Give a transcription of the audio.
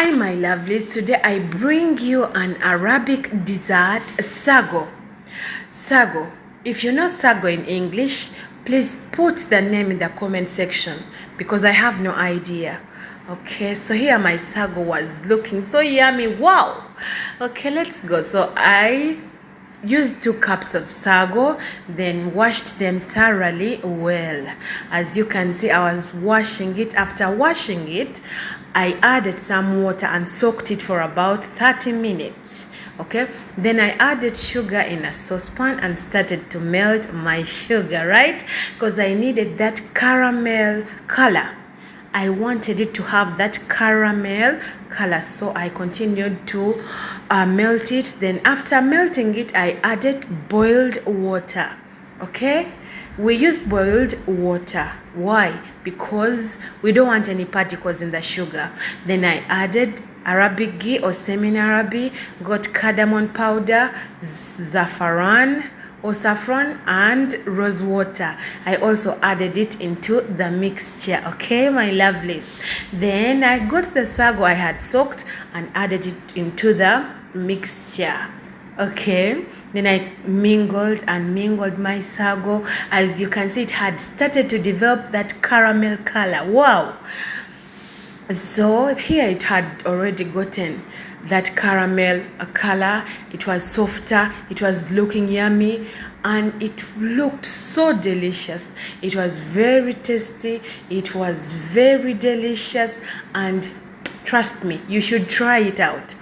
Hi my lovelies, today I bring you an Arabic dessert, sago. Sago. If you know sago in English, please put the name in the comment section because I have no idea. Okay, so here my sago was looking so yummy. Wow. Okay, let's go. So I used 2 cups of sago, then washed them thoroughly well. As you can see, I was washing it. After washing it, I added some water and soaked it for about 30 minutes. Okay, then I added sugar in a saucepan and started to melt my sugar, right? Because I needed that caramel color. I wanted it to have that caramel color, so I continued to melt it. Then after melting it, I added boiled water. Okay, we use boiled water. Why? Because we don't want any particles in the sugar. Then I added Arabic ghee or semi-Arabic, got cardamom powder, saffron and rose water. I also added it into the mixture. Okay, my lovelies. Then I got the sago I had soaked and added it into the mixture. Okay, then I mingled my sago. As you can see, it had started to develop that caramel color. Wow. So here it had already gotten that caramel color. It was softer, it was looking yummy, and it looked so delicious. It was very tasty, it was very delicious, and trust me, you should try it out.